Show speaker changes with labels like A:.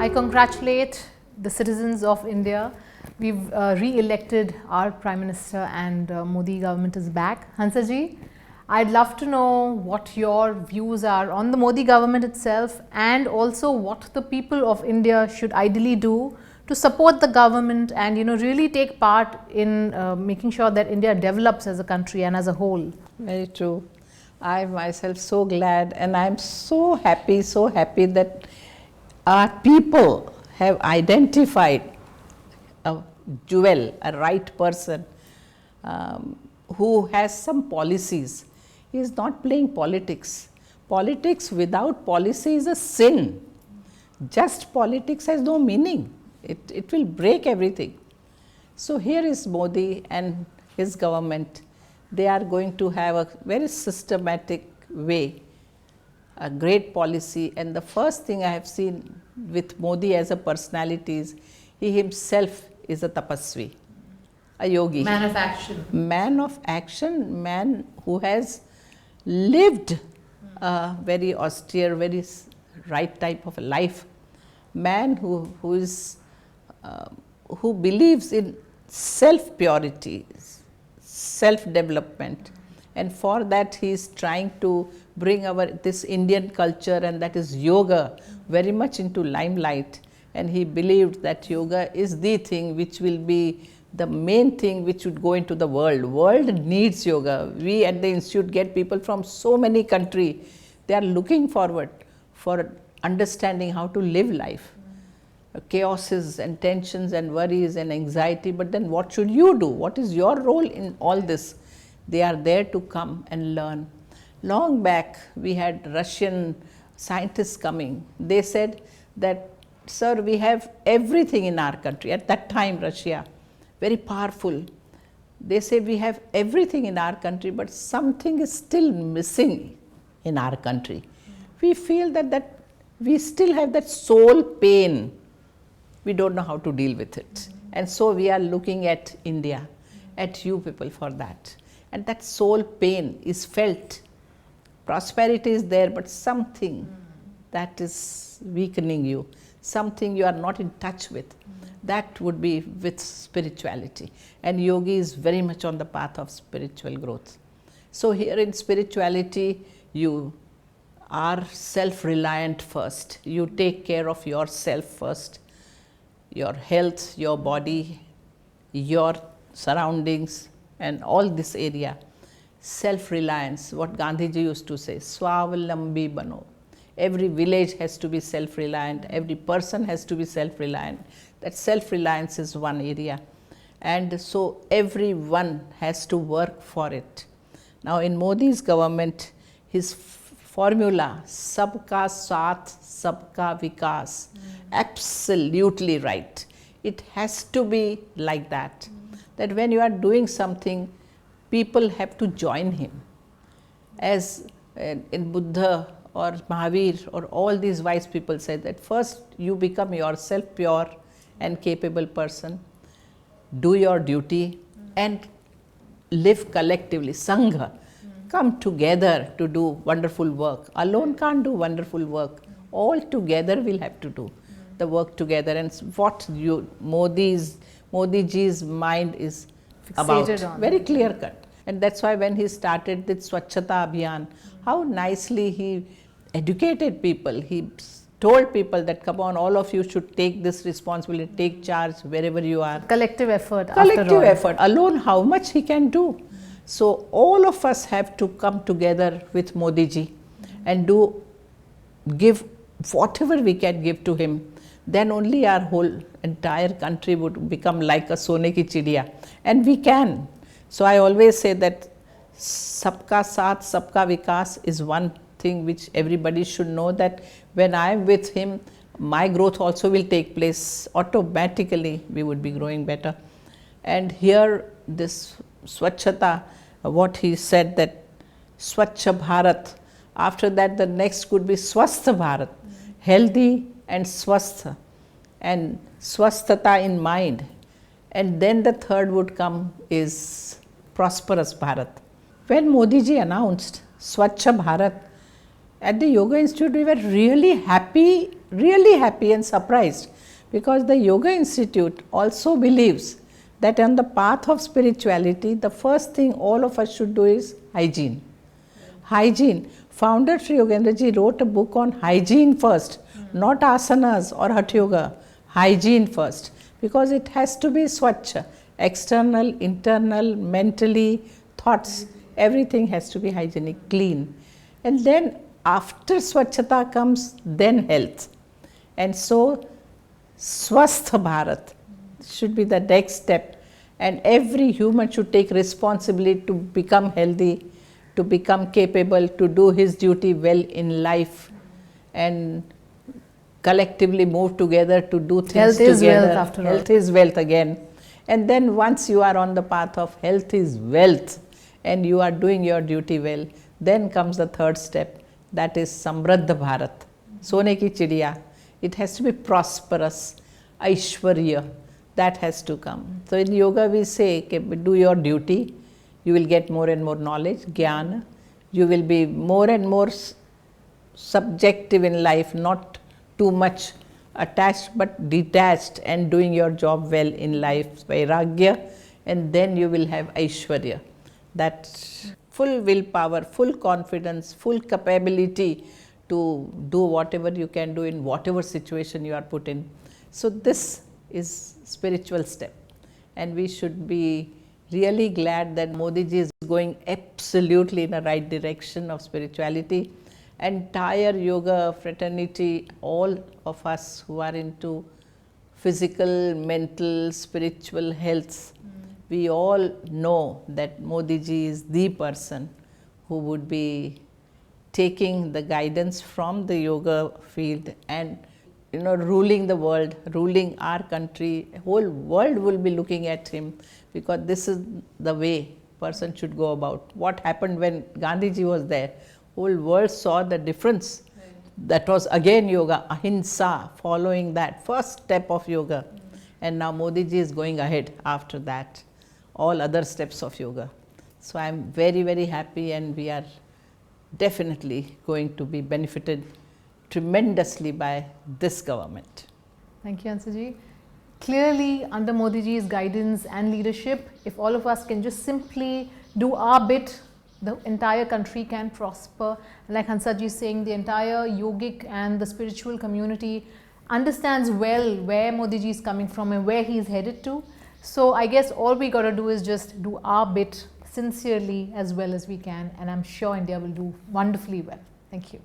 A: I congratulate the citizens of India. We've re-elected our Prime Minister and Modi government is back. Hansaji, I'd love to know what your views are on the Modi government itself and also what the people of India should ideally do to support the government and really take part in making sure that India develops as a country and as a whole.
B: Very true. I myself so glad and I'm so happy that our people have identified a jewel, a right person who has some policies. He is not playing politics. Politics without policy is a sin. Just politics has no meaning. It will break everything. So here is Modi and his government. They are going to have a very systematic way, a great policy, and the first thing I have seen with Modi as a personality is he himself is a tapasvi, a yogi.
A: Man of action.
B: Man of action, man who has lived a very austere, very right type of a life, man who believes in self-purity, self-development, and for that he is trying to bring this Indian culture, and that is yoga, very much into limelight. And he believed that yoga is the thing which will be the main thing which would go into the world. World needs yoga. We at the institute get people from so many countries. They are looking forward for understanding how to live life. Chaoses and tensions and worries and anxiety, but then what should you do? What is your role in all this? They are there to come and learn. Long back we had Russian scientists coming. They said that, sir, we have everything in our country. At that time Russia, very powerful. They say we have everything in our country, but something is still missing in our country. We feel that we still have that soul pain. We don't know how to deal with it. And so we are looking at India, at you people for that. And that soul pain is felt. Prosperity is there, but something that is weakening you, something you are not in touch with, that would be with spirituality. And yogi is very much on the path of spiritual growth. So here in spirituality, you are self-reliant first. You take care of yourself first. Your health, your body, your surroundings, and all this area. Self-reliance, what Gandhiji used to say, Swavalambi Bano. Every village has to be self-reliant, every person has to be self-reliant. That self-reliance is one area. And so everyone has to work for it. Now in Modi's government, his formula, Sabka Saath, Sabka Vikas, absolutely right. It has to be like that. That when you are doing something, people have to join him. As in Buddha or Mahavir or all these wise people said that first you become yourself pure and capable person, do your duty and live collectively, Sangha. Come together to do wonderful work. Alone can't do wonderful work. All together we'll have to do the work together. And what Modiji's mind is about, very clear cut. And that's why when he started the Swachhata Abhiyan, how nicely he educated people. He told people that, come on, all of you should take this responsibility, take charge wherever you are.
A: Collective effort.
B: Collective effort. Alone, how much he can do. So all of us have to come together with Modiji and give whatever we can give to him. Then only our whole entire country would become like a Sone ki Chidiya. And we can. So I always say that Sabka Saath, Sabka Vikas is one thing which everybody should know, that when I am with him, my growth also will take place. Automatically we would be growing better. And here this Swachhata, what he said, that Swachha Bharat, after that the next could be Swastha Bharat, healthy and Swastha, and Swasthata in mind. And then the third would come is prosperous Bharat. When Modiji announced Swachha Bharat, at the Yoga Institute, we were really happy and surprised, because the Yoga Institute also believes that on the path of spirituality, the first thing all of us should do is hygiene. Hygiene. Founder Shri Yogendra ji wrote a book on hygiene first, not asanas or hatha yoga. Hygiene first, because it has to be swachha, external, internal, mentally, thoughts, everything has to be hygienic, clean. And then after swachhata comes then health. And so Swastha Bharat should be the next step, and every human should take responsibility to become healthy, to become capable, to do his duty well in life, and collectively move together to do things
A: Health
B: together.
A: is wealth after all.
B: Health is wealth again. And then once you are on the path of health is wealth and you are doing your duty well, then comes the third step, that is Samraddha Bharat, Sone ki chidiya. It has to be prosperous, Aishwarya, that has to come. So in yoga we say, do your duty, you will get more and more knowledge, jnana, you will be more and more subjective in life, not too much attached but detached and doing your job well in life, vairagya, and then you will have Aishwarya, that full willpower, full confidence, full capability to do whatever you can do in whatever situation you are put in. So this is spiritual step, and we should be really glad that Modiji is going absolutely in the right direction of spirituality. Entire yoga fraternity, all of us who are into physical, mental, spiritual health, we all know that Modiji is the person who would be taking the guidance from the yoga field and ruling the world, ruling our country. Whole world will be looking at him, because this is the way person should go about. What happened when Gandhiji was there? Whole world saw the difference. That was again yoga, ahimsa, following that first step of yoga. And now Modiji is going ahead after that, all other steps of yoga. So I am very, very happy, and we are definitely going to be benefited tremendously by this government.
A: Thank you, Hansaji. Clearly, under Modiji's guidance and leadership, if all of us can just simply do our bit, the entire country can prosper. Like Hansaji is saying, the entire yogic and the spiritual community understands well where Modiji is coming from and where he is headed to. So I guess all we got to do is just do our bit sincerely as well as we can, and I'm sure India will do wonderfully well. Thank you.